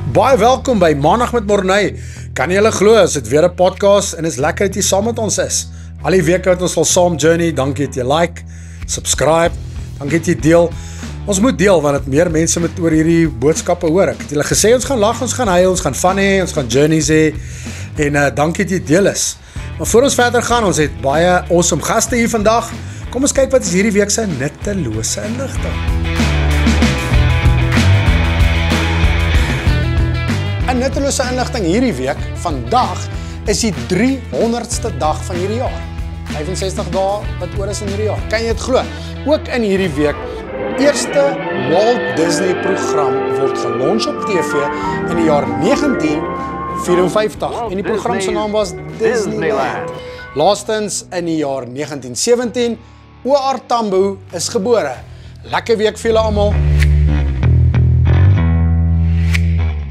Baie welkom by Maandag met Morney. Kan jy hulle glo, is dit weer 'n podcast en is lekker dat jy saam met ons is. Al die weke het ons al saam journey, dankie dat jy like, subscribe, dankie dat jy deel. Ons moet deel want dit meer mense moet oor hierdie boodskappe hoor. Ek het julle gesê ons gaan lag, ons gaan huil, ons gaan fun hê, ons gaan journeys hê en dankie dat jy deel is. Maar voor ons verder gaan, ons het baie awesome gaste hier vandag. Kom ons kyk wat is hierdie week se nuttelose inligting. 'n Nuttelose inligting hierdie week, vandag is die 300ste dag van hierdie jaar. 65 dae wat oor is in hierdie jaar. Kan jy dit glo? Ook in hierdie week, eerste Walt Disney program word gelons op TV in die jaar 1954 en die program se naam was Disneyland. Laastens in die jaar 1917, O.R. Tambo is gebore. Lekker week vir julle almal.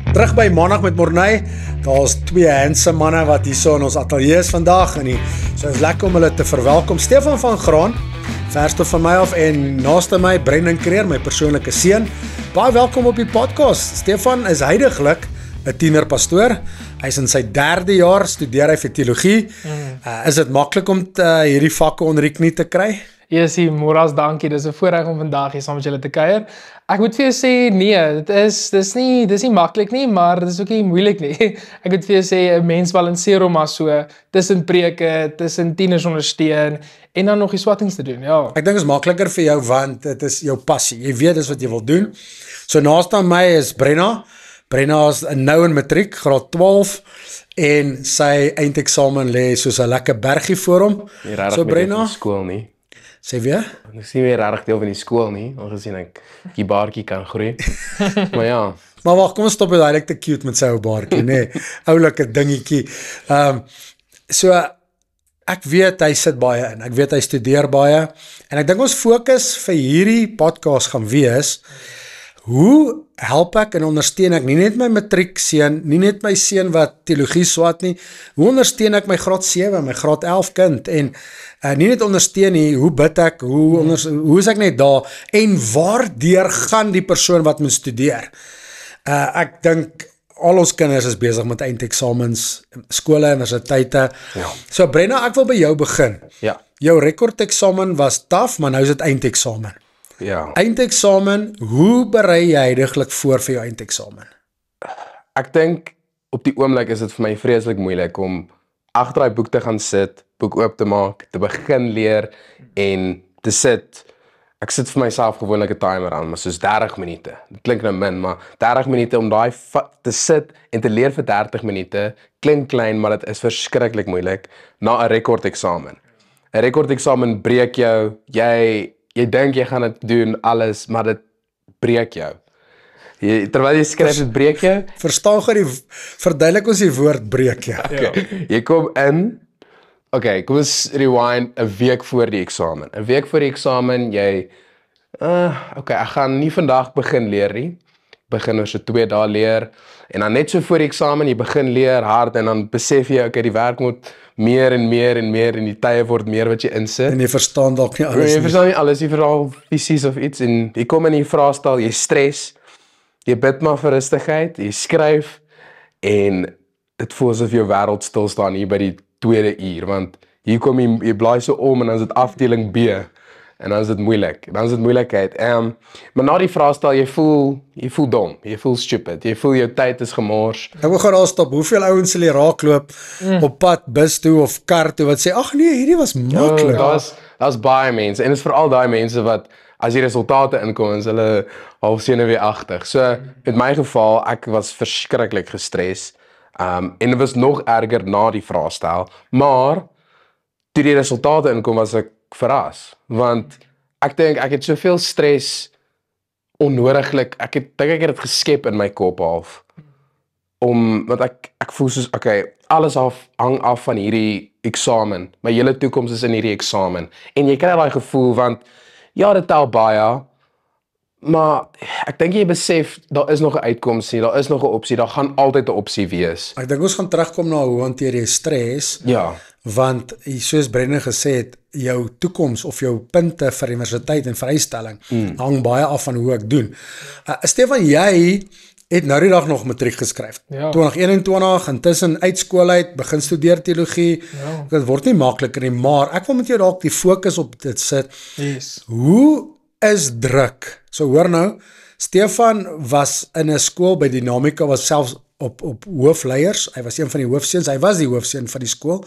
Terug by Maandag met Morney, daar's twee handsome manne wat hier so in ons ateljee is vandag en so is lekker om hulle te verwelkom. Stefan van Graan, verste van my af en naaste my Brendan Kreer, my persoonlike seun. Baie welkom op die podcast. Stefan is heidaglik 'n tienerpastoor. Hy's in sy 3de jaar, studeer hy vir teologie. Is dit maklik om hierdie vakke onder die knie te kry? Jesie, moras dankie, dis 'n voorreg om vandag hier saam met julle te kuier. Ek moet vir jou sê, nee, dis nie maklik nie, maar dis ook nie moeilik nie. Ek moet vir jou sê, 'n mens balanseer hom maar so, tussen preke, tussen tieners ondersteun, en dan nog die swattings te doen, ja. Ek dink dit is makliker vir jou, want dit is jou passie. Jy weet dis wat jy wil doen. So naaste aan my is Brenna. Brenna is nou in matriek, graad 12, en sy eindeksamen lê soos 'n lekker bergie voor hom. So Brenna, skool nie. Sê weer? Ek sien weer regtig deel van die skool nie, aangesien ek die baartjie kan groei. Maar ja. Maar wag, kom ons stop dit eintlik te cute met sy ou baartjie, nê. Oulike dingetjie. So ek weet hy sit baie in. Ek weet hy studeer baie en ek dink ons fokus vir hierdie podcast gaan wees: hoe help ek en ondersteun ek nie net my matriekseun, nie net my seun wat teologie swat nie, hoe ondersteun ek my graad 7, my graad 11 kind en nie net ondersteun nie, hoe bid ek, hoe is ek net daar en waardeur gaan die persoon wat moet studeer? Ek dink al ons kinders is besig met eindeksamens, skole, universiteite. Ja. So Brenna, ek wil by jou begin. Ja. Jou rekordeksamen was taaf, maar nou is dit eindeksamen. Ja. Eindeksamen, hoe berei jy heidaglik voor vir jou eindeksamen? Ek dink op die oomblik is dit vir my vreeslik moeilik om agter daai boek te gaan sit, boek oop te maak, te begin leer en te sit. Ek sit vir myself gewoonlik 'n timer aan, maar soos 30 minute. Dit klink nou min, maar 30 minute om daai te sit en te leer vir 30 minute klink klein, maar dit is verskriklik moeilik na 'n rekordeksamen. 'n Rekordeksamen breek jou, jy dink jy gaan dit doen alles, maar dit breek jou. Terwyl jy skryf, dit breek jou. Verstaan gou verduidelik ons die woord breek jou. Okay. Jy kom in, okay, kom ons rewind 'n week voor die eksamen. 'n Week voor die eksamen, jy, okay, ek gaan nie vandag begin leer nie. Begin oor so 2 dae leer, en dan net so voor die eksamen, jy begin leer hard, en dan besef jy, okay, die werk moet meer en meer en meer, en die tye word meer wat jy insit. En jy verstaan dalk nie alles Jy verstaan nie alles, jy veral fisies of iets, en jy kom in die vraestel, jy stres, jy bid maar vir rustigheid, jy skryf, en dit voel asof jou wêreld stil staan hier by die 2de uur, want hier kom jy blaai so om, en dan is dit afdeling B, en dan is dit moeilik, dan is dit moeilikheid. Maar na die vraestel, jy voel dom, jy voel stupid, jy voel jou tyd is gemors. Ek wil gaan stop, hoeveel ouens sal jy raakloop op pad, bus toe of kar toe, wat sê, ag nee, hierdie was maklik. Daar's baie mense, en dit is veral daai mense wat, as die resultate inkom, is hulle half senuweeagtig. So, in my geval, ek was verskriklik gestres, en dit was nog erger na die vraestel, maar, toe die resultate inkom, was ek verras, want ek dink ek het soveel stres onnodiglik, ek het dit geskep in my kop half, want ek voel soos, okay, alles hang af van hierdie eksamen, my hele toekoms is in hierdie eksamen, en jy kry daai gevoel, want ja, dit tel baie, maar ek dink jy besef, daar is nog 'n uitkoms nie, daar is nog 'n opsie, daar gaan altyd 'n opsie wees. Ek dink ons gaan terugkom na hoe hanteer jy stres, Ja. want soos Brendan gesê het, jou toekoms of jou punte vir universiteit en vrystelling hang baie af van hoe ek doen. Stefan, jy het nou die dag nog matriek geskryf. Ja. 2021, intussen uit skool uit, begin studeer teologie. Ja. Dit word nie makliker nie, maar ek wil met jou dalk die fokus op dit sit. Yes. Hoe is druk? So hoor nou, Stefan was in 'n skool by Dynamica, was selfs op hoofleiers. Hy was een van die hoofseuns, hy was die hoofseun van die skool.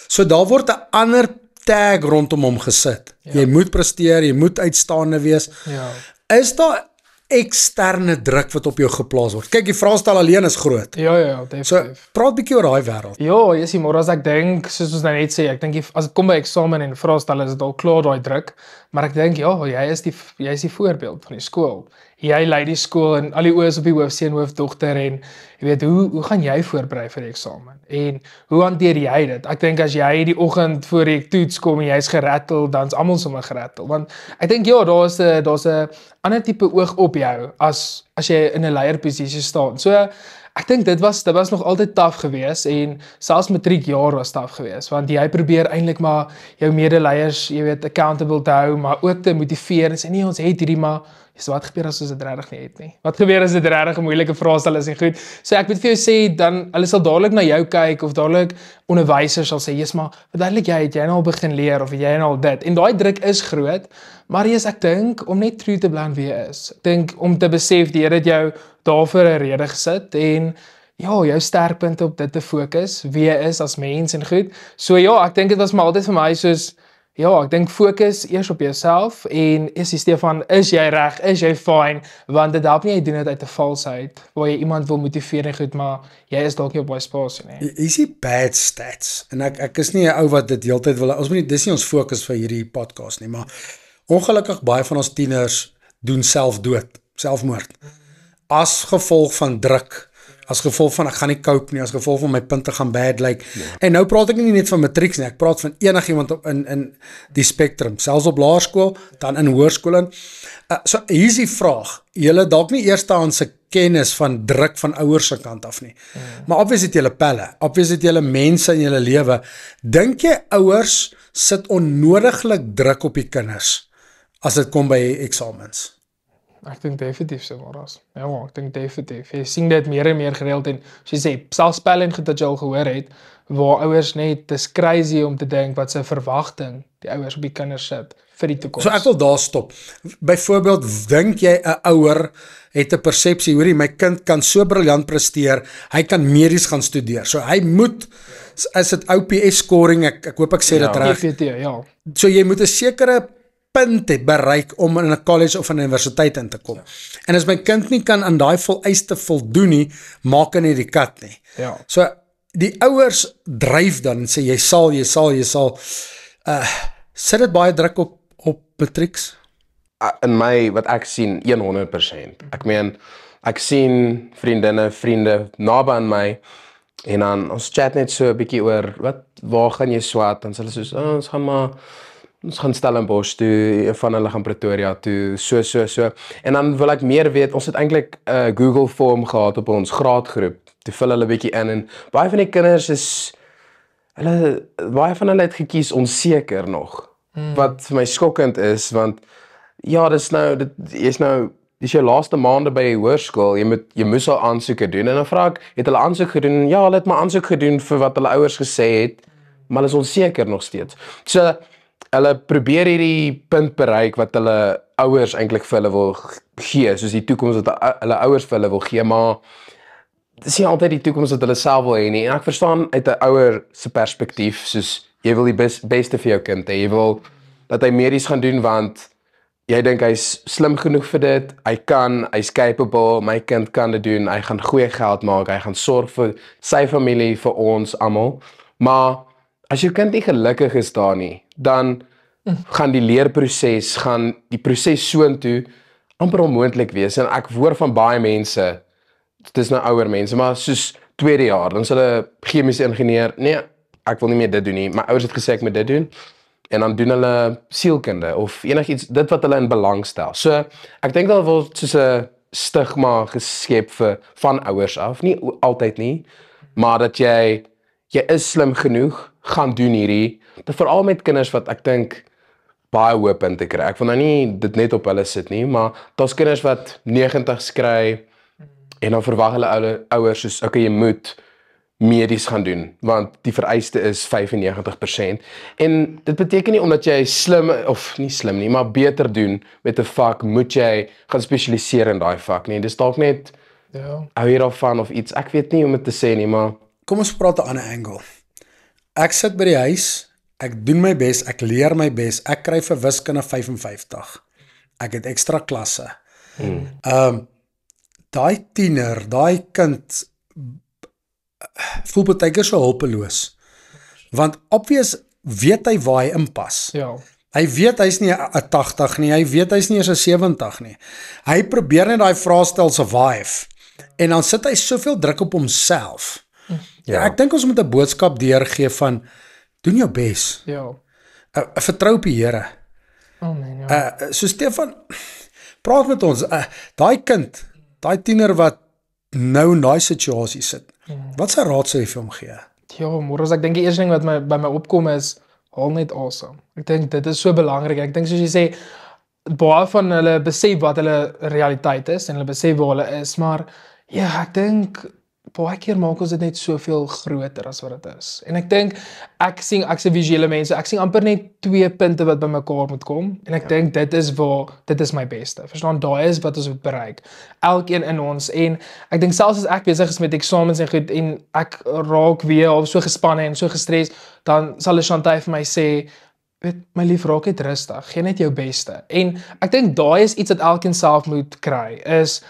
So daar word 'n ander tag rondom hom gesit. Ja. Jy moet presteer, jy moet uitstaande wees. Ja. Is daar eksterne druk wat op jou geplaas word? Kyk, die vraestel alleen is groot. Ja, So, definitief. praat bietjie oor daai wêreld. Ja, yes, maar as ek dink, soos ons nou net sê, ek dink as dit kom by eksamen en vraestelle is dit al klaar daai druk, maar ek dink ja, jy is die voorbeeld van die skool. Jy lei die skool en al die oë is op die hoofseun, hoofdogter en jy weet hoe gaan jy voorberei vir die eksamen? En hoe hanteer jy dit? Ek dink as jy die oggend voor die toets kom en jy's gerattel, dan's almal sommer gerattel. Want ek dink ja, daar's 'n ander tipe oog op jou as jy in 'n leierposisie staan. So ek dink dit was nog altyd taaf geweest en selfs matriekjaar was taaf geweest want jy probeer eintlik maar jou medeleiers, jy weet, accountable te hou, maar ook te motiveer en sê nee, ons het hierdie maar so wat gebeur as ons dit regtig nie het nie? Wat gebeur as dit regtig 'n moeilike vraestel is en goed? So ek moet vir jou sê dan hulle sal dadelik na jou kyk of dadelik onderwysers sal sê, "Jesus, maar verduidelik jy het jy nou al begin leer of het jy nou al dit?" En daai druk is groot, maar ek dink om net true te bly wie jy is. Ek dink om te besef die Here het jou daarvoor 'n rede gesit en ja, jou sterkpunte op dit te fokus, wie jy is as mens en goed. So ja, ek dink dit was maar altyd vir my soos ja, ek dink fokus eers op jouself en is die Stefan, is jy reg, is jy fine, want dit help nie jy doen dit uit 'n valsheid waar jy iemand wil motiveer en goed, maar jy is dalk nie op daai spasie nie. Is die bad stats, en ek is nie 'n ou wat dit heeltyd wil, ons moet nie, dis nie ons fokus vir hierdie podcast nie, maar ongelukkig baie van ons tieners doen selfmoord, as gevolg van druk, as gevolg van ek gaan nie cope nie, as gevolg van my punte gaan bad lyk. En nou praat ek nie net van matrieks nie, ek praat van enigiemand in die spektrum, selfs op laerskool, dan in hoërskool in. So hier's die vraag, julle dalk nie eerstehandse kennis van druk van ouers se kant af nie. Maar obviously het julle pelle, obviously het julle mense in julle lewe. Dink jy ouers sit onnodiglik druk op die kinders as dit kom by eksamens? Ek dink definitief so maar as. Ja, ek dink definitief. Jy sien dit meer en meer gereeld en soos jy sê, selfs spel en goed wat jy al gehoor het, waar ouers net, dis crazy om te dink wat se verwagting die ouers op die kinders sit vir die toekoms. So ek wil daar stop. Byvoorbeeld, dink jy 'n ouer het 'n persepsie, hoorie, my kind kan so briljant presteer, hy kan medies gaan studeer. So hy moet, as dit OPS scoring, ek hoop ek sê dit reg. GPT, ja. So jy moet 'n sekere punt het bereik om in 'n college of 'n universiteit in te kom. En as my kind nie kan aan daai vereiste voldoen nie, maak hy nie die kat nie. Ja. So die ouers dryf dan en sê jy sal. Sit dit baie druk op matrieks? In my wat ek sien 100%. Ek meen ek sien vriende naby aan my en dan ons chat net so 'n bietjie oor waar gaan jy swat, dan sê hulle soos ons gaan Stellenbosch toe, van hulle gaan Pretoria toe, so. En dan wil ek meer weet, ons het eintlik 'n Google vorm gehad op ons graadgroep, toe vul hulle bietjie in en baie van die kinders baie van hulle het gekies onseker nog. Wat vir my skokkend is, want ja, dis jou laaste maande by die hoërskool, jy moes al aansoeke doen, en dan vra ek, het hulle aansoek gedoen? Ja, hulle het maar aansoek gedoen vir wat hulle ouers gesê het, maar hulle is onseker nog steeds. So, hulle probeer hierdie punt bereik wat hulle ouers eintlik vir hulle wil gee, soos die toekoms wat hulle ouers vir hulle wil gee, maar dis nie altyd die toekoms wat hulle self wil hê nie. En ek verstaan uit 'n ouer se perspektief, soos jy wil die beste vir jou kind hê. Jy wil dat hy medies gaan doen want jy dink hy's slim genoeg vir dit, hy's capable, my kind kan dit doen, hy gaan goeie geld maak, hy gaan sorg vir sy familie, vir ons almal. Maar as jou kind nie gelukkig is daar nie, dan gaan die leerproses, gaan die proses soontoe amper onmoontlik wees. En ek hoor van baie mense, dit is nou ouer mense, maar soos tweede jaar, dan is hulle chemiese ingenieur, nee, ek wil nie meer dit doen nie, my ouers het gesê ek moet dit doen, en dan doen hulle sielkunde, of enigiets, dit wat hulle in belang stel. So, ek dink dat word soos 'n stigma geskep van ouers af, nie altyd nie, maar dat jy is slim genoeg, gaan doen hierdie, veral met kinders wat ek dink baie hoë punte kry. Ek wil nou nie dit net op hulle sit nie, maar daar's kinders wat 90 kry En dan verwag hulle ouers soos okay, jy moet medies gaan doen want die vereiste is 95%. En dit beteken nie omdat jy slim of nie slim nie, maar beter doen met 'n vak moet jy gaan spesialiseer in daai vak nie. Dis dalk net hou jy daarvan of iets. Ek weet nie hoe om dit te sê nie, maar Kom ons praat 'n ander angle. Ek sit by die huis, ek doen my bes, ek leer my bes, ek kry vir wiskunde 55. Ek het ekstra klasse. Daai tiener, daai kind voel baie keer so hulpeloos. Want obvious weet hy waar hy inpas. Ja. Hy weet hy's nie 'n 80 nie, hy weet hy's nie eens 'n 70 nie. Hy probeer net daai vraestel survive. En dan sit hy soveel druk op homself. Ja. Ek dink ons moet 'n boodskap deurgee van doen jou bes. Ja. Vertrou op die Here. Oh man, ja. So Stefan, praat met ons. Daai kind, daai tiener wat nou in daai situasie sit. Wat se raad sou jy vir hom gee? Ja, môre ek dink die eerste ding wat by my opkom is haal net asem. Ek dink dit is so belangrik. Ek dink soos jy sê baie van hulle besef wat hulle realiteit is en hulle besef waar hulle is, maar ja, ek dink baie keer maak ons dit net soveel groter as wat dit is. En ek dink ek sien visuele mense. Ek sien amper net 2 punte wat bymekaar moet kom en ek dink dit is my beste. Verstaan, daai is wat ons moet bereik. Elkeen in ons en ek dink selfs as ek besig is met eksamens en goed en ek raak weer al so gespanne en so gestres, dan sal Chantal vir my sê weet my lief, raak net rustig. Gee net jou beste. En ek dink daai is iets wat elkeen self moet kry. Is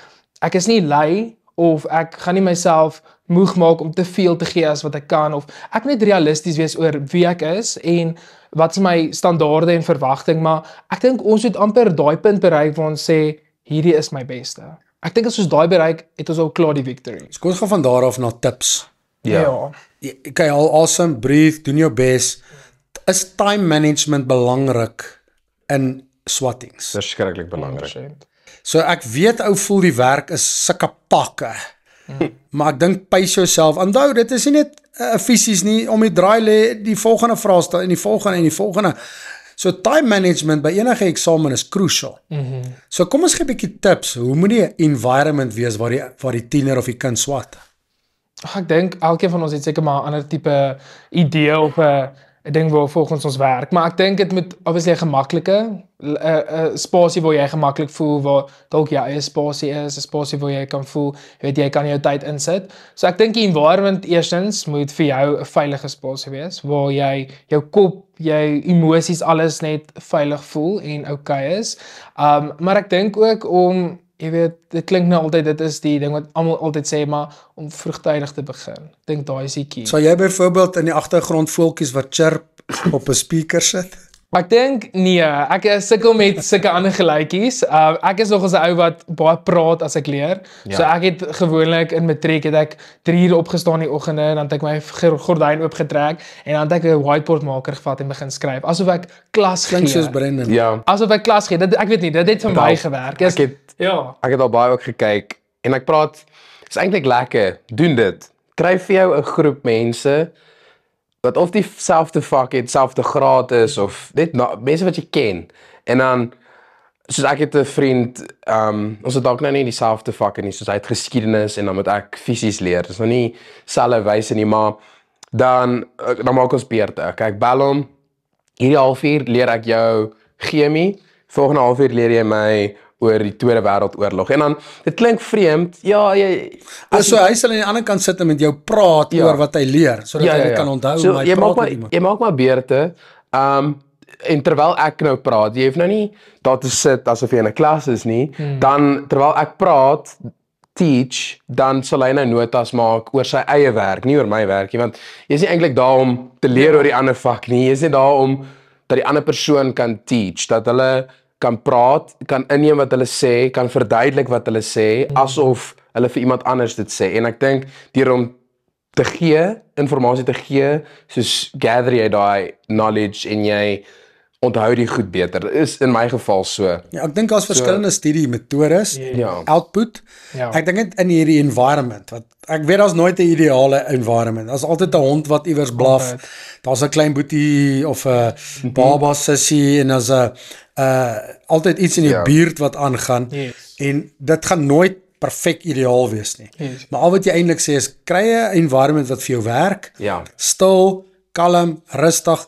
ek is nie lui of ek gaan nie myself moeg maak om te veel te gee as wat ek kan of ek net realisties wees oor wie ek is en wat is my standaarde en verwagting, maar ek dink ons moet amper daai punt bereik waar ons sê hierdie is my beste. Ek dink as ons daai bereik, het ons al klaar die victory. So kom ons gaan van daar af na tips. Ja. Okay, al awesome, breathe, doen jou bes. Is time management belangrik in swattings? verskriklik belangrik. 100%. So ek weet ou voel die werk is sulke pakke. Maar ek dink pace jouself. Onthou, dit is nie net fisies nie, om die draai lê die volgende vraestel en die volgende. So time management by enige eksamen is crucial. So kom ons gee 'n bietjie tips. Hoe moet die environment wees waar die tiener of die kind swat? Ek dink elkeen van ons het seker maar 'n ander tipe idee of 'n ding waar volgens ons werk, maar ek dink dit moet obviously 'n gemaklike spasie waar jy gemaklik voel, waar dalk jou eie spasie is, 'n spasie waar jy kan voel, jy kan jou tyd insit. So ek dink die environment eerstens moet vir jou 'n veilige spasie wees waar jy jou kop, jou emosies alles net veilig voel en okay is. Maar ek dink ook om jy weet, dit klink nou altyd, dit is die ding wat almal altyd sê, maar om vroegtydig te begin. Ek dink daai is die key. Sal jy byvoorbeeld in die agtergrond voeltjies wat chirp op 'n speaker sit? Ek dink nee, ek sukkel met sulke ander geluitjies. Ek is nog as 'n ou wat baie praat as ek leer. Ja. So ek het gewoonlik in matriek het ek 3 uur opgestaan die oggende en dan het ek my gordyn oopgetrek en dan het ek 'n whiteboardmaker gevat en begin skryf asof ek klas gee. Klink soos Brendan. Ja. Asof ek klas gee. Ek weet nie, dit het vir my gewerk. Ek het al baie ook gekyk en ek praat, is eintlik lekker, doen dit. Kry vir jou 'n groep mense wat of dieselfde vak het, dieselfde graad is of net mense wat jy ken. En dan soos ek het 'n vriend, ons het dalk nou nie dieselfde vakke nie, soos hy het geskiedenis en dan moet ek fisies leer. Dis nog nie selfe wyse nie, maar dan maak ons beurte. Okay, ek bel hom. Hierdie halfuur leer ek jou chemie. Volgende halfuur leer jy my oor die Tweede Wêreldoorlog. En dan dit klink vreemd. Ja, so hy sal aan die ander kant sit en met jou praat oor wat hy leer, sodat hy dit kan onthou. So, jy maak maar beurte. En terwyl ek nou praat, jy hoef nou nie daar te sit asof jy in 'n klas is nie. Dan terwyl ek praat, teach, dan sal hy nou notas maak oor sy eie werk, nie oor my werk nie, want jy is nie eintlik daar om te leer oor die ander vak nie. Jy is nie daar om dat die ander persoon kan teach, dat hulle kan praat, kan inneem wat hulle sê, kan verduidelik wat hulle sê, asof hulle vir iemand anders dit sê. En ek dink deur om te gee, informasie te gee, soos gather jy daai knowledge en jy onthou die goed beter. Dit is in my geval so. Ja, ek dink daar's verskillende studiemetodes, output. Ja. Ek dink net in hierdie environment, wat ek weet daar's nooit 'n ideale environment. Daar's altyd 'n hond wat iewers blaf. Daar's 'n klein boetie of 'n baba sussie en daar's 'n altyd iets in die buurt wat aangaan. Yes. En dit gaan nooit perfek ideaal wees nie. Yes. Maar al wat jy eintlik sê is, kry 'n environment wat vir jou werk, Ja. stil, kalm, rustig,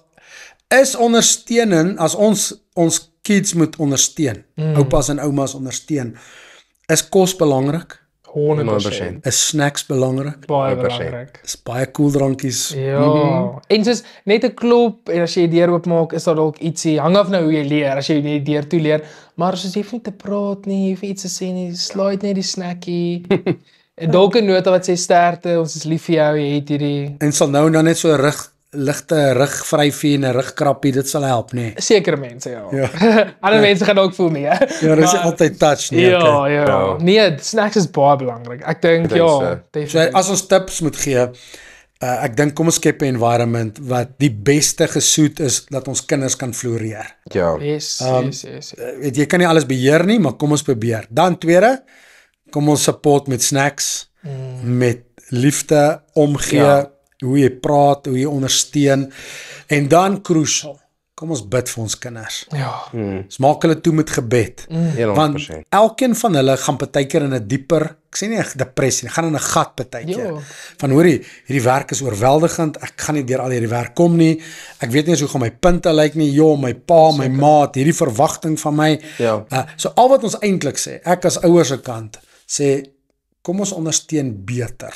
is ondersteuning, as ons kids moet ondersteun, oupas en oumas ondersteun, is kos belangrik, 100%. is snacks belangrik, Baie 100%. belangrik. is baie koeldrankies, Ja. En soos net 'n klop en as jy die deur oopmaak, is daar dalk ietsie. Hang af nou hoe jy leer, as jy net die deur toe leer, maar soos jy hoef nie te praat nie, jy hoef iets te sê nie, slide net die snackie. En dalk 'n nota wat sê sterkte, ons is lief vir jou, jy het hierdie en sal nou en dan net so 'n ligte rugvryfie en 'n rugkrappie, dit sal help, nê. sekere mense, ja. Ander mense gaan ook voel nie, hè. Ja, dis nie altyd touch nie. Ja, Okay. ja. Nee, snacks is baie belangrik. Ek dink dink ja, so. So definitief. as ons tips moet gee, ek dink kom ons skep 'n environment wat die beste gesoet is dat ons kinders kan floreer. Ja. Yes, yes. Weet jy kan nie alles beheer nie, maar kom ons probeer. Dan tweede, kom ons support met snacks, met liefde, omgee, Ja. hoe jy praat, hoe jy ondersteun en dan crucial. Kom ons bid vir ons kinders. Ja. Ons maak hulle toe met gebed. 100%. Want elkeen van hulle gaan partykeer in 'n dieper, ek sê nie 'n depressie nie, gaan in 'n gat partykeer. Ja. Van hoorie, hierdie werk is oorweldigend, ek gaan nie deur al hierdie werk kom nie. Ek weet nie eens hoe gaan my punte lyk nie. Jo, my pa, my maat, hierdie verwagting van my. Ja. So al wat ons eintlik sê, ek as ouers se kant sê kom ons ondersteun beter.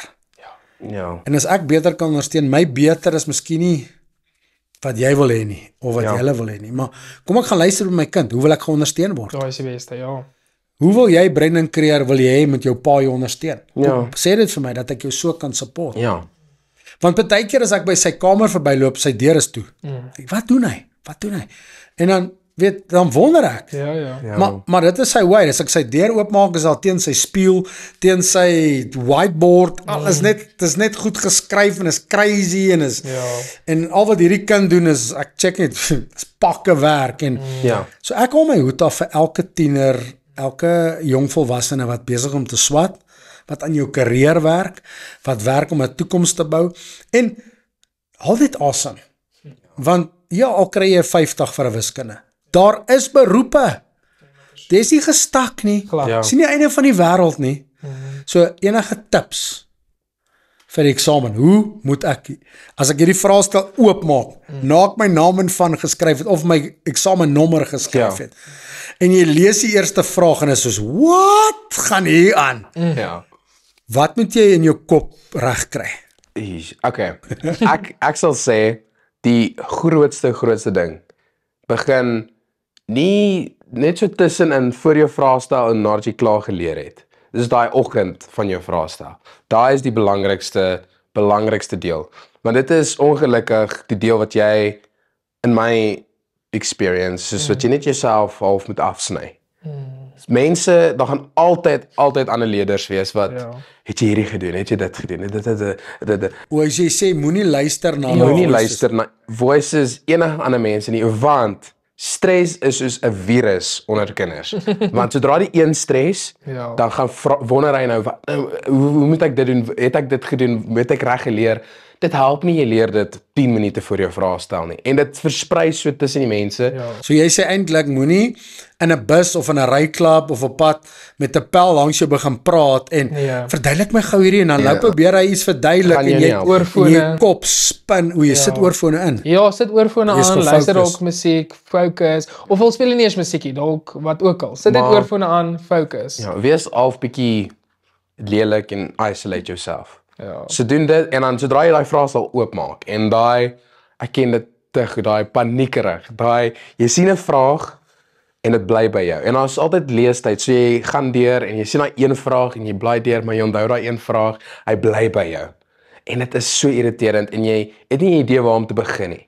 Ja. En as ek beter kan ondersteun, my beter is miskien nie wat jy wil hê nie of wat Ja. jy wil hê nie, maar kom ek gaan luister by my kind, hoe wil ek geondersteun word? Daai is die beste, ja. Hoe wil jy Brendan Creer wil jy hê met jou pa jou ondersteun? Ja. Kom, sê dit vir my dat ek jou so kan support. Ja. Want baie keer as ek by sy kamer verbyloop, sy deur is toe. Ek, wat doen hy? Wat doen hy? En dan dan wonder ek. Ja, ja. Ja. Maar dit is sy way. As ek sy deur oopmaak, is daar teen sy spieël, teen sy whiteboard, alles net dis net goed geskryf en is crazy en is Ja. en al wat hierdie kind doen is ek check net is pakke werk en Ja. so ek hou my hoed af vir elke tiener, elke jong volwassene wat besig om te swat, wat aan jou karier werk, wat werk om 'n toekoms te bou en hou dit asem. Want ja, al kry jy 50 vir 'n wiskunde. Daar is beroepe. Dis nie gestak nie. Glad. Ja. Dis nie die einde van die wêreld nie. So enige tips vir die eksamen. Hoe moet ek as ek hierdie vraestel oopmaak, na ek my naam en van geskryf het of my eksamennommer geskryf Ja. het. En jy lees die eerste vraag en is soos, "Wat gaan hier aan?" Ja. Wat moet jy in jou kop regkry? Okay. Ek sal sê die grootste ding begin nie net so tussenin voor jou vraestel en nadat jy klaar geleer het. Dis daai oggend van jou vraestel. Daai is die belangrikste deel. Want dit is ongelukkig die deel wat jy in my experience, soos wat jy net jouself half moet afsny. Mense, daar gaan altyd ander leerders wees wat Ja. het jy hierdie gedoen, het jy dit gedoen, dit. O, as jy sê moenie luister na my Moenie voices. luister na voices enige ander mense nie, want stres is soos 'n virus onder kinders. Want sodra die een stres, Ja. dan gaan wonder hy nou, hoe moet ek dit doen? Het ek dit gedoen? Het ek reg geleer? Dit help nie jy leer dit 10 minute voor jou vraestel nie. En dit versprei so tussen die mense. Ja. So jy sê eintlik moenie in 'n bus of in 'n ryklub of op pad met 'n pel langs jou begin praat en Ja. verduidelik my gou hierdie en dan nou probeer hy iets verduidelik Gaan jou en nie jy help. Oorfone. en jy kop spin hoe jy sit oorfone in. Ja, sit oorfone Wees aan, gefokus. luister dalk musiek, fokus. Of al speel jy nie eens musiekie, dalk wat ook al. Sit net Maar- oorfone aan, fokus. Ja, wees half bietjie lelik en isolate yourself. Ja. So doen dit en dan sodra jy daai vraestel oopmaak en daai ek ken dit te goed, daai paniekerig, daai jy sien 'n vraag en dit bly by jou. En daar's altyd leestyd. So jy gaan deur en jy sien daai een vraag en jy bly deur, maar jy onthou daai een vraag, hy bly by jou. En dit is so irriterend en jy het nie 'n idee waar om te begin nie.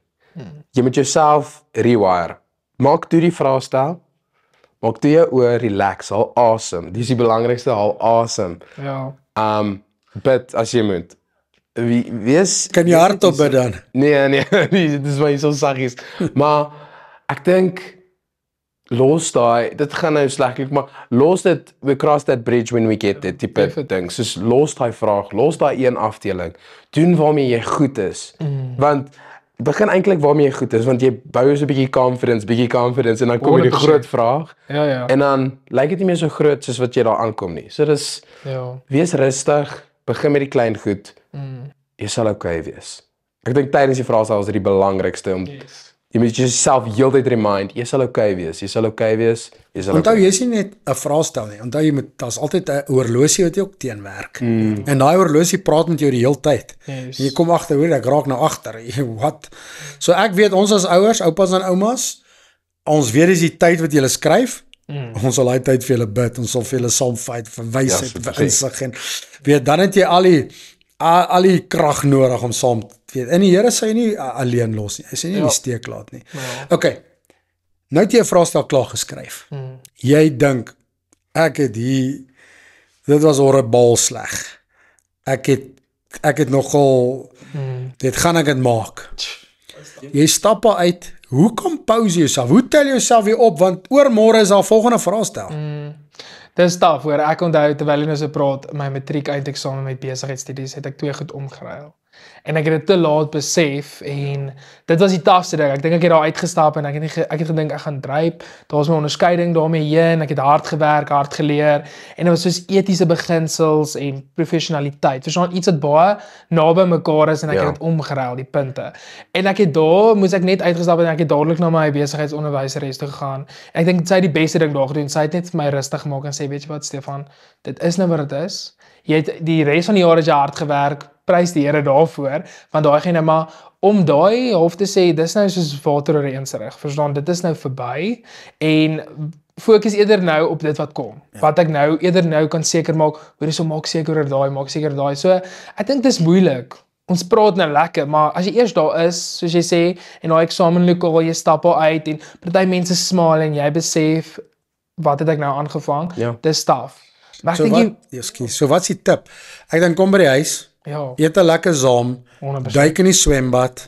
Jy moet jouself rewire. Maak toe die vraestel. Maak toe jou oë relax, haal asem. Dis die belangrikste, haal asem. Ja. Bid as jy moet. Wees Kan jy hardop bid dan? Nee, dit is my so saggies. Maar ek dink los daai, dit gaan nou sleg klink, maar los dit, we cross that bridge when we get it, tipe ding. Soos los daai vraag, los daai een afdeling. Doen waarmee jy goed is. Want begin eintlik waarmee jy goed is, want jy bou so 'n bietjie confidence en dan kom jy die 100%. groot vraag. Ja. En dan lyk dit nie meer so groot soos wat jy daar aankom nie. So dis Ja. wees rustig, begin met die klein goed. Jy sal okay wees. Ek dink tydens die vraestel is dit die belangrikste om jy moet jouself heeltyd remind, jy sal okay wees, jy sal okay wees, jy sal Onthou, okay. jy is nie net 'n vraestel nie. Onthou, daar's altyd 'n horlosie wat jy ook teenwerk. En daai horlosie praat met jou die hele tyd. Yes. En jy kom agter, hoor, ek raak nou agter. Wat? So ek weet, ons as ouers, oupas en oumas, ons weet dis die tyd wat jy skryf. Ons sal daai tyd vir julle bid, ons sal vir julle saam fight vir wysheid, vir insig en weet, dan het jy al die krag nodig om saam weet. En die Here sê jy nie alleen los nie. Hy sê nie in die steek laat nie. Okay. Nou het jy 'n vraestel klaar geskryf. Jy dink ek het dit was horribaal sleg. Ek het nogal dit gaan ek dit maak. Jy stap uit. Hoe compose jouself? Hoe tel jouself weer op, want oormôre is daar volgende vraestel. Dis taaf hoor. Ek onthou terwyl jy nou so praat, my matriek eindeksamen met besigheidstudies het ek 2 goed omgeruil. En ek het dit te laat besef en dit was die taafste ding. Ek dink ek het daar uitgestap en ek het gedink ek gaan dryp. Daar's my onderskeiding daarmee heen. Ek het hard gewerk, hard geleer en dit was soos etiese beginsels en professionaliteit. Verstaan, iets wat baie naby mekaar is en ek het dit omgeruil, die punte. En ek het daar moes ek net uitgestap en ek het dadelik na my besigheidsonderwyseres toe gegaan. En ek dink sy het die beste ding daar gedoen. Sy het net vir my rustig gemaak en sê, weet jy wat Stefan, dit is nou wat dit is. Jy het die res van die jaar het jy hard gewerk. Prys die Here daarvoor, want daai gaan nou maar om daai half te sê, dis nou soos water oor die eensreg. Verstaan, dit is nou verby en fokus eerder nou op dit wat kom. Wat ek nou eerder nou kan seker maak, hoor jy so maak seker oor daai, maak seker daai. So ek dink dis moeilik. Ons praat nou lekker, maar as jy eers daar is, soos jy sê, en daai eksamenlokaal jy stap al uit en party mense smaal en jy besef wat het ek nou aangevang? Dis taaf. Maar ek dink So wat's die tip? Ek dink kom by die huis. Eet 'n lekker saam, 100%. duik in die swembad.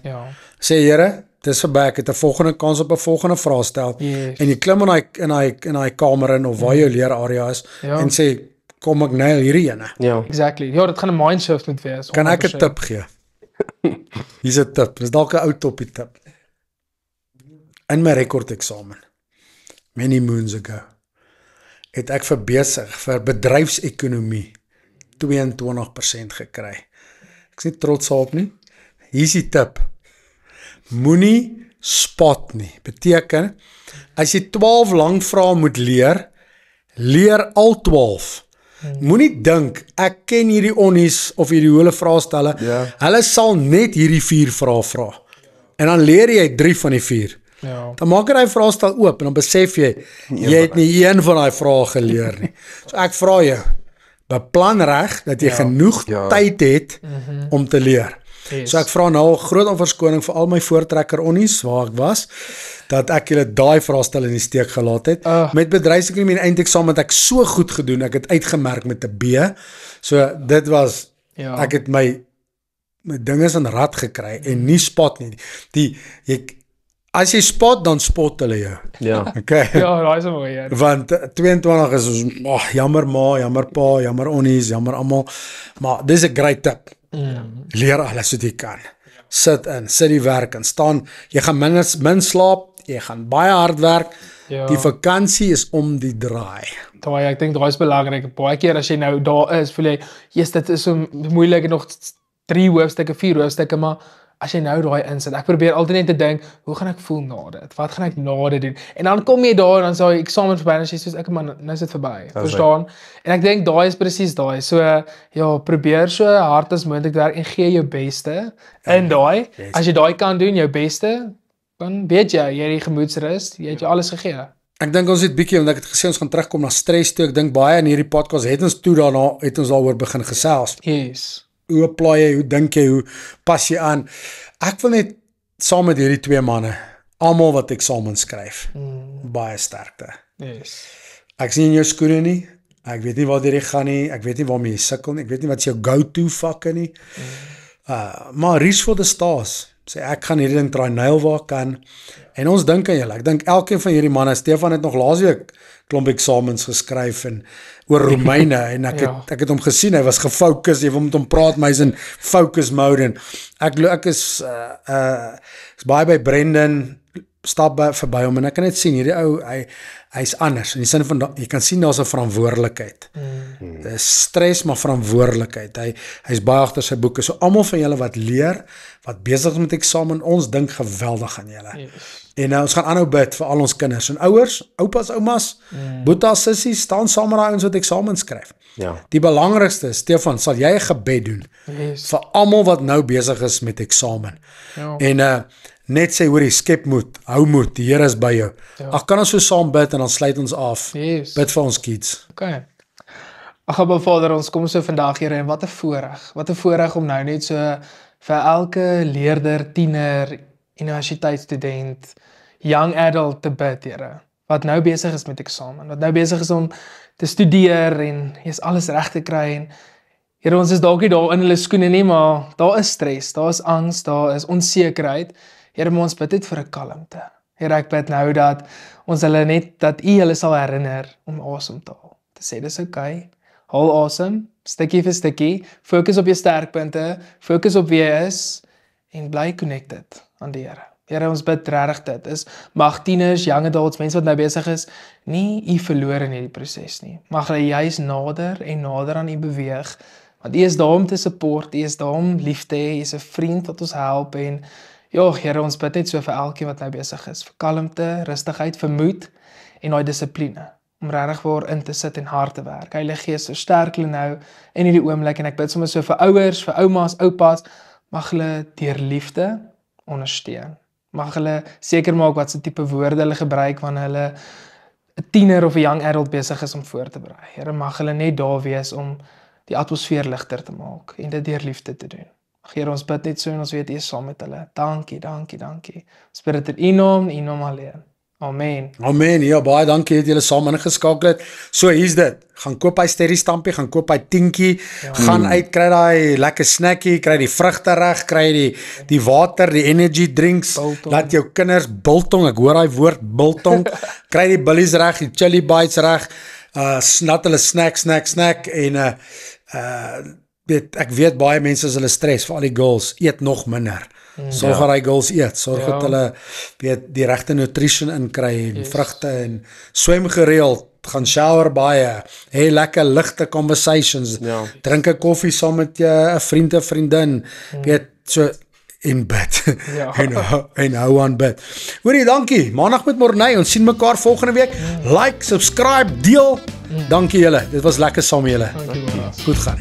Sê Here, dis verby, ek het 'n volgende kans op 'n volgende vraestel. En jy klim in daai kamer in of waar jou leerarea is en sê kom ek nail hierdie ene. Exactly. Ja, dit gaan 'n mindshift moet wees. 100%. Kan ek 'n tip gee? Hier's 'n tip. Dis dalk 'n ou toppie tip. In my rekordeksamen many moons ago het ek vir bedryfsekonomie 22% gekry. Ek is nie trots daarop nie. Hier is die tip. Moenie spot nie. Beteken, as jy 12 lang vrae moet leer al 12. Moenie dink, ek ken hierdie onnies of hierdie hele vraestelle. Hulle sal net hierdie 4 vrae vra. En dan leer jy 3 van die 4. Dan maak jy die vraestel oop en dan besef jy het nie een van daai vrae geleer nie. So ek vra jou, beplan reg dat jy genoeg tyd het om te leer. So ek vra nou groot om verskoning vir al my voortrekker onnies waar ek was, dat ek julle daai vraestel in die steek gelaat het. Met bedryfsekonomie en eindeksamen het ek so goed gedoen, ek het uitgemerk met 'n B. So dit was, ek het my dinges in rad gekry en nie spot nie. As jy spot, dan spot hulle jou. Okay. Daai is mooi. Want 22 is jammer ma, jammer pa, jammer onnies, jammer almal. Maar dis 'n great tip. Leer alles wat jy kan. Sit die werk en staan. Jy gaan min slaap, jy gaan baie hard werk. Die vakansie is om die draai. Ek dink daai is belangrik. Baie keer as jy nou daar is, voel jy, dit is so moeilik en nog 3 hoofstukke, 4 hoofstukke, maar as jy nou daai insit, ek probeer altyd net te dink, hoe gaan ek voel na dit? Wat gaan ek na dit doen? En dan kom jy daar en dan sê jy eksamen verby en jy sê ek man, nou is dit verby. Verstaan? En ek dink daai is presies daai. So probeer so hard as moontlik werk en gee jou beste in daai. As jy daai kan doen, jou beste, dan weet jy het die gemoedsrus, jy het jou alles gegee. Ek dink ons het bietjie, want ek het gesê ons gaan terugkom na stres toe. Ek dink baie in hierdie podcast het ons daaroor begin gesels. Hoe apply jy, hoe dink jy, hoe pas jy aan? Ek wil net saam met hierdie 2 manne, almal wat eksamen skryf, baie sterkte. Ek sien in jou skoene nie, ek weet nie waar jy gaan nie, ek weet nie waarmee jy sukkel nie, ek weet nie wat is jou go-to vakke nie, maar reach for the stars. sê ek gaan hierdie ding try nail waar ek kan. En ons dink aan julle. Ek dink elkeen van hierdie manne, Stefan het nog laasweek klomp eksamens geskryf en oor Romeine en ek het hom gesien, hy was gefokus, jy wil met hom praat, maar hy's in focus mode en ek is baie by Brendan, stap verby hom en ek kan net sien, hierdie ou, hy's anders, in die sin van, jy kan sien daar's 'n verantwoordelikheid. Stres, maar verantwoordelikheid. Hy's baie agter sy boeke, so almal van julle wat leer, wat besig is met eksamen, ons dink geweldig aan julle. En ons gaan aanhou bid vir al ons kinders, en ouers, oupas, oumas, boetas, sissies, staan saam met daai ouens wat eksamen skryf. Ja. Die belangrikste, Stefan, sal jy 'n gebed doen, vir almal wat nou besig is met eksamen. En net sê, hoorie, skep moed, hou moed, die Here is by jou. Ag, kan ons so saam bid en dan sluit ons af. Bid vir ons kids. Okay. Ag, Abba Vader, ons kom so vandag, Here, en wat 'n voorreg om nou net so vir elke leerder, tiener, universiteitsstudent, young adult te bid, Here, wat nou besig is met eksamen, wat nou besig is om te studeer en is alles reg te kry en Here, ons is dalk nie daar in hulle skoene nie, maar daar is stres, daar is angs, daar is onsekerheid. Here, maar ons bid dit vir 'n kalmte. Here, ek bid nou dat ons hulle net, dat U hulle sal herinner om asem te haal. Te sê, dis okay, haal asem, stukkie vir stukkie, fokus op jou sterkpunte, fokus op wie jy is, en bly connected aan die Here. Here, ons bid regtig dit, mag tieners, young adults, mense wat nou besig is, nie U verloor in hierdie proses nie. Mag hulle juis nader en nader aan U beweeg, want U is daar om te support, U is daar om lief te hê, U is 'n vriend wat ons help en ja, Here, ons bid net so vir elkeen wat nou besig is, vir kalmte, rustigheid, vir moed en daai dissipline om regtig waar in te sit en hard te werk. Heilige Gees, versterk hulle nou in hierdie oomblik en ek bid sommer so vir ouers, vir oumas, oupas, mag hulle deur liefde ondersteun. Mag hulle seker maak wat se tipe woorde hulle gebruik wanneer hulle 'n tiener of 'n young adult besig is om voor te berei. Here, mag hulle net daar wees om die atmosfeer ligter te maak en dit deur liefde te doen. Here, ons bid net so en ons weet U is saam met hulle. Dankie, dankie, dankie. Ons bid dit in U naam alleen. Amen. Amen, ja, baie dankie dat julle saam ingeskakel het. So, hier's dit. Gaan koop hy sterrie stampie, gaan koop hy tientjie, gaan uit, kry daai lekker snackie, kry die vrugte reg, kry die water, die energy drinks, Biltong. laat jou kinders biltong, ek hoor daai woord biltong, kry die billies reg, die chili bites reg, snat hulle snack, en ek weet baie mense as hulle stres, vir al die girls, eet nog minder. Sorg dat die girls eet, sorg dat hulle die regte nutrition inkry en vrugte en swem gereeld, gaan shower baie, hê lekker ligte conversations, drink 'n koffie saam met 'n vriend of vriendin, weet so en bid. en hou aan bid. Hoorie, dankie. Maandag met Morney, ons sien mekaar volgende week. Like, subscribe, deel. Dankie julle. Dit was lekker saam met julle. Goed gaan.